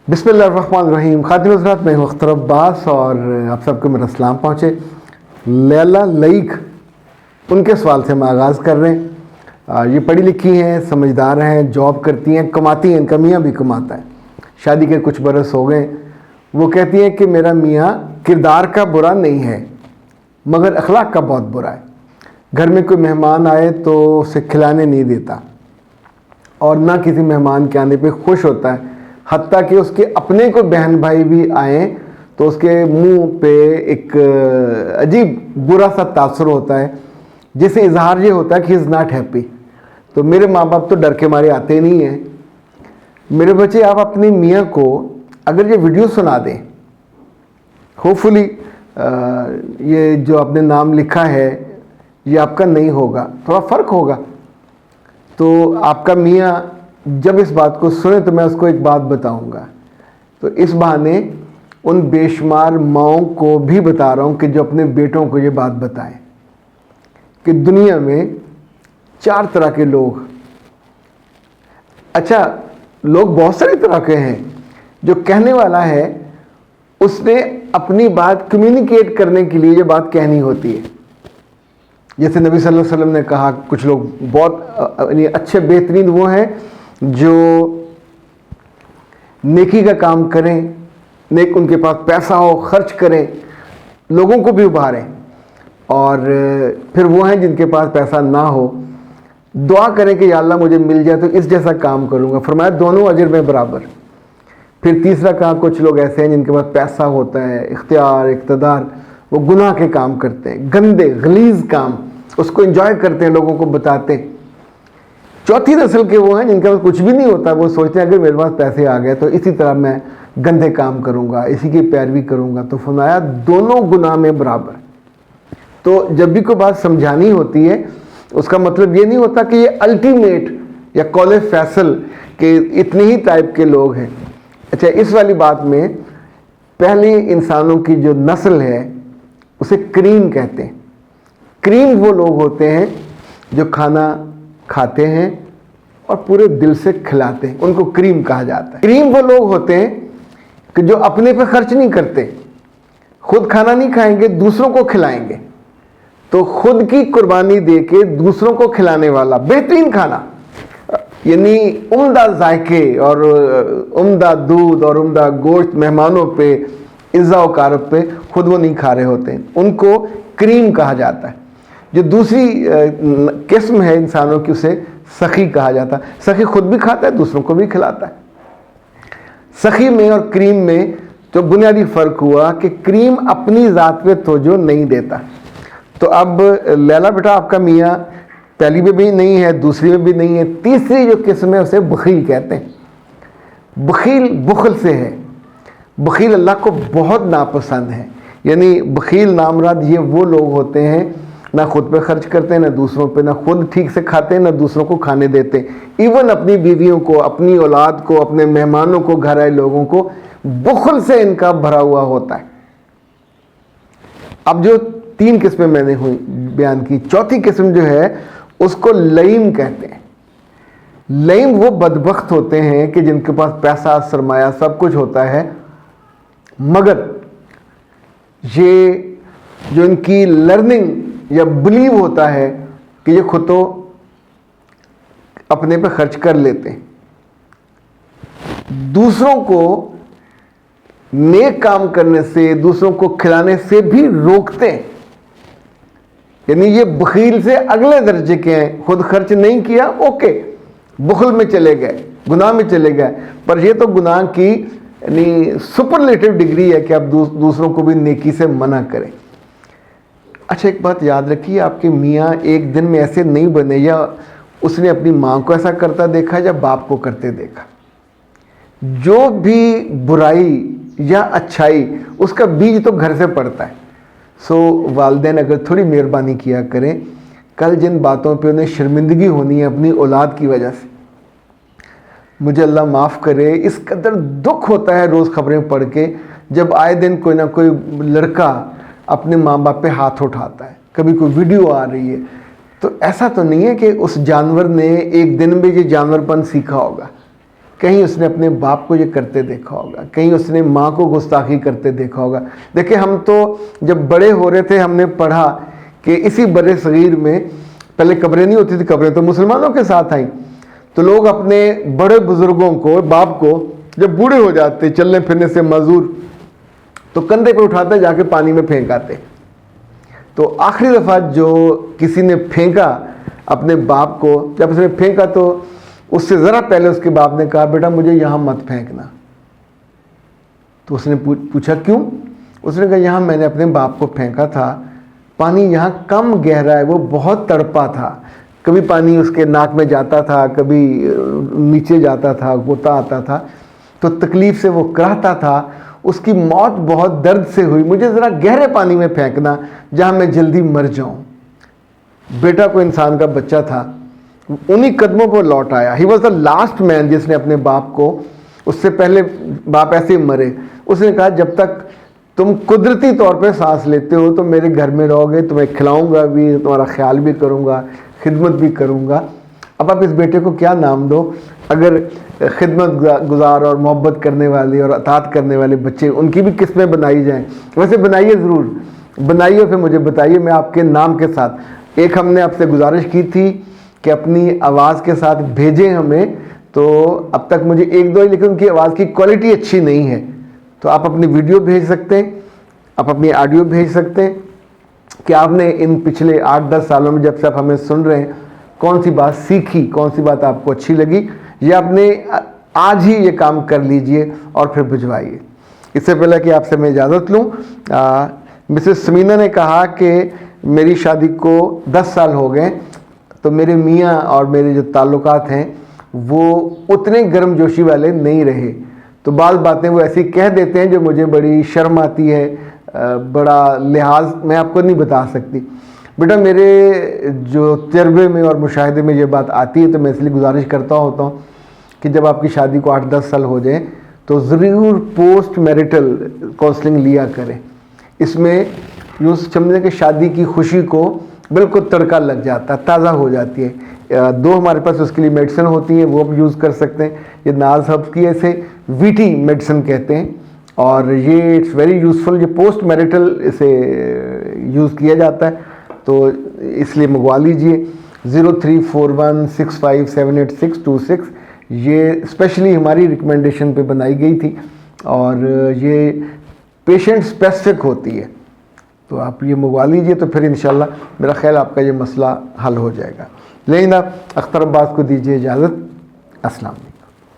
बिस्मिल्लाहिर्रहमानिर्रहीम। खातिन हज़रात, मैं हूँ अख्तर अब्बास और आप सबको मेरा सलाम पहुँचे। लैला लईक, उनके सवाल से हम आगाज़ कर रहे हैं। ये पढ़ी लिखी हैं, समझदार हैं, जॉब करती हैं, कमाती हैं, इनका मियाँ भी कमाता है। शादी के कुछ बरस हो गए। वो कहती हैं कि मेरा मियाँ किरदार का बुरा नहीं है मगर अखलाक का बहुत बुरा है। घर में कोई मेहमान आए तो उसे खिलाने नहीं देता और ना किसी मेहमान के आने पे खुश होता है। हत्ता कि उसके अपने कोई बहन भाई भी आए तो उसके मुंह पे एक अजीब बुरा सा तासुर होता है, जिससे इजहार ये होता है कि इज़ नॉट हैप्पी। तो मेरे माँ बाप तो डर के मारे आते नहीं हैं। मेरे बच्चे, आप अपनी मियाँ को अगर ये वीडियो सुना दें, होपफुली ये जो आपने नाम लिखा है ये आपका नहीं होगा, थोड़ा फ़र्क होगा। तो आपका मियाँ जब इस बात को सुने तो मैं उसको एक बात बताऊंगा। तो इस बहाने उन बेशुमार माओं को भी बता रहा हूँ कि जो अपने बेटों को ये बात बताएं कि दुनिया में 4 तरह के लोग, अच्छा लोग बहुत सारी तरह के हैं। जो कहने वाला है उसने अपनी बात कम्युनिकेट करने के लिए ये बात कहनी होती है। जैसे नबी सल्लल्लाहु अलैहि वसल्लम ने कहा, कुछ लोग बहुत अच्छे बेहतरीन वो हैं जो नेकी का काम करें, नेक उनके पास पैसा हो, खर्च करें, लोगों को भी उभारें। और फिर वो हैं जिनके पास पैसा ना हो, दुआ करें कि या अल्लाह मुझे मिल जाए तो इस जैसा काम करूँगा। फरमाया दोनों अजर में बराबर। फिर तीसरा कहा, कुछ लोग ऐसे हैं जिनके पास पैसा होता है, इख्तियार, इक़्तिदार, वो गुनाह के काम करते हैं, गंदे गलीज़ काम, उसको एंजॉय करते हैं, लोगों को बताते हैं। चौथी नस्ल के वो हैं जिनके पास कुछ भी नहीं होता, वो सोचते हैं अगर मेरे पास पैसे आ गए तो इसी तरह मैं गंदे काम करूँगा, इसी की पैरवी करूँगा। तो फरमाया दोनों गुनाह में बराबर। तो जब भी कोई बात समझानी होती है उसका मतलब ये नहीं होता कि ये अल्टीमेट या कौले फैसल के इतने ही टाइप के लोग हैं। अच्छा, इस वाली बात में पहले इंसानों की जो नस्ल है उसे क्रीम कहते हैं। क्रीम वो लोग होते हैं जो खाना खाते हैं और पूरे दिल से खिलाते हैं, उनको क्रीम कहा जाता है। क्रीम वो लोग होते हैं कि जो अपने पे खर्च नहीं करते, खुद खाना नहीं खाएंगे, दूसरों को खिलाएंगे। तो खुद की कुर्बानी दे के दूसरों को खिलाने वाला बेहतरीन खाना, यानी उम्दा जायके और उम्दा दूध और उम्दा गोश्त मेहमानों पे, इज़्ज़ा और कारब पे खुद वो नहीं खा रहे होते हैं, उनको क्रीम कहा जाता है। जो दूसरी किस्म है इंसानों की उसे सखी कहा जाता है। सखी खुद भी खाता है, दूसरों को भी खिलाता है। सखी में और क्रीम में जो बुनियादी फ़र्क हुआ कि क्रीम अपनी ज़ात पे तवज्जो नहीं देता। तो अब लैला बेटा, आपका मियाँ पहली में भी नहीं है, दूसरी में भी नहीं है, तीसरी जो किस्म है उसे बखील कहते हैं। बखील बुखल से है। बखील अल्लाह को बहुत नापसंद है। यानी बखील नामराद ये वो लोग होते हैं ना खुद पे खर्च करते हैं, ना दूसरों पे, ना खुद ठीक से खाते हैं, ना दूसरों को खाने देते। इवन अपनी बीवियों को, अपनी औलाद को, अपने मेहमानों को, घर आए लोगों को बुखल से इनका भरा हुआ होता है। अब जो 3 किस्में मैंने हुई बयान की, चौथी किस्म जो है उसको लईम कहते हैं। लईम वो बदबख्त होते हैं कि जिनके पास पैसा, सरमाया, सब कुछ होता है, मगर ये जो इनकी लर्निंग या बिलीव होता है कि ये खुद तो अपने पे खर्च कर लेते हैं, दूसरों को नेक काम करने से, दूसरों को खिलाने से भी रोकते हैं। यानी ये बखील से अगले दर्जे के हैं। खुद खर्च नहीं किया, ओके, बुखल में चले गए, गुनाह में चले गए, पर ये तो गुनाह की यानी सुपरलेटिव डिग्री है कि आप दूसरों को भी नेकी से मना करें। अच्छा, एक बात याद रखिए, आपके मियाँ एक दिन में ऐसे नहीं बने या उसने अपनी माँ को ऐसा करता देखा या बाप को करते देखा। जो भी बुराई या अच्छाई, उसका बीज तो घर से पड़ता है। सो वालिदैन अगर थोड़ी मेहरबानी किया करें, कल जिन बातों पे उन्हें शर्मिंदगी होनी है अपनी औलाद की वजह से, मुझे अल्लाह माफ़ करे, इस कदर दुख होता है रोज़ खबरें पढ़ के, जब आए दिन कोई ना कोई लड़का अपने माँ बाप पे हाथ उठाता है, कभी कोई वीडियो आ रही है। तो ऐसा तो नहीं है कि उस जानवर ने एक दिन में ये जानवरपन सीखा होगा। कहीं उसने अपने बाप को ये करते देखा होगा, कहीं उसने माँ को गुस्ताखी करते देखा होगा। देखिए, हम तो जब बड़े हो रहे थे हमने पढ़ा कि इसी बड़े सगीर में पहले कब्रें नहीं होती थी, कब्रें तो मुसलमानों के साथ आई, तो लोग अपने बड़े बुजुर्गों को, बाप को, जब बूढ़े हो जाते चलने फिरने से मजदूर, तो कंधे पे उठाते जाके पानी में फेंक आते। तो आखिरी दफ़ा जो किसी ने फेंका अपने बाप को, जब उसने फेंका तो उससे ज़रा पहले उसके बाप ने कहा, बेटा मुझे यहाँ मत फेंकना। तो उसने पूछा क्यों? उसने कहा, यहाँ मैंने अपने बाप को फेंका था, पानी यहाँ कम गहरा है, वो बहुत तड़पा था, कभी पानी उसके नाक में जाता था, कभी नीचे जाता था, गोता आता था, तो तकलीफ़ से वो कराहता था, उसकी मौत बहुत दर्द से हुई, मुझे ज़रा गहरे पानी में फेंकना जहाँ मैं जल्दी मर जाऊँ। बेटा को इंसान का बच्चा था, उन्हीं कदमों पर लौट आया। He was the last man जिसने अपने बाप को, उससे पहले बाप ऐसे ही मरे, उसने कहा जब तक तुम कुदरती तौर पे सांस लेते हो तो मेरे घर में रहोगे, तुम्हें खिलाऊंगा भी, तुम्हारा ख्याल भी करूंगा, खिदमत भी करूंगा। अब आप इस बेटे को क्या नाम दो? अगर खिदमत गुजार और मोहब्बत करने वाले और अतात करने वाले बच्चे, उनकी भी किस्में बनाई जाएं। वैसे बनाइए, ज़रूर बनाइए, फिर मुझे बताइए, मैं आपके नाम के साथ। एक हमने आपसे गुजारिश की थी कि अपनी आवाज़ के साथ भेजें हमें, तो अब तक मुझे एक दो ही, लेकिन उनकी आवाज़ की क्वालिटी अच्छी नहीं है, तो आप अपनी वीडियो भेज सकते हैं, आप अपनी ऑडियो भेज सकते हैं कि आपने इन पिछले 8-10 सालों में जब से आप हमें सुन रहे हैं कौन सी बात सीखी, कौन सी बात आपको अच्छी लगी, ये आपने आज ही ये काम कर लीजिए और फिर भिजवाइए। इससे पहले कि आपसे मैं इजाज़त लूँ, मिसेस समीना ने कहा कि मेरी शादी को 10 साल हो गए, तो मेरे मियाँ और मेरे जो ताल्लुकात हैं वो उतने गर्मजोशी वाले नहीं रहे, तो बाल बातें वो ऐसी कह देते हैं जो मुझे बड़ी शर्म आती है, बड़ा लिहाज मैं आपको नहीं बता सकती। बेटा, मेरे जो तजर्बे में और मुशाहिदे में ये बात आती है, तो मैं इसलिए गुजारिश करता होता हूँ कि जब आपकी शादी को 8-10 साल हो जाए तो ज़रूर पोस्ट मैरिटल काउंसलिंग लिया करें। इसमें यूँ समझें कि शादी की खुशी को बिल्कुल तड़का लग जाता है, ताज़ा हो जाती है। दो हमारे पास उसके लिए मेडिसिन होती हैं, वो आप यूज़ कर सकते हैं। ये नाज हर्ब्स की, ऐसे वीटी मेडिसिन कहते हैं, और ये इट्स वेरी यूज़फुल। ये पोस्ट मैरिटल इसे यूज़ किया जाता है, तो इसलिए मंगवा लीजिए। 034165782626 ये स्पेशली हमारी रिकमेंडेशन पे बनाई गई थी, और ये पेशेंट स्पेसिफिक होती है, तो आप ये मंगवा लीजिए, तो फिर इंशाल्लाह मेरा ख्याल आपका ये मसला हल हो जाएगा। लेकिन आप अख्तर अब्बास को दीजिए इजाज़त। अस्सलाम।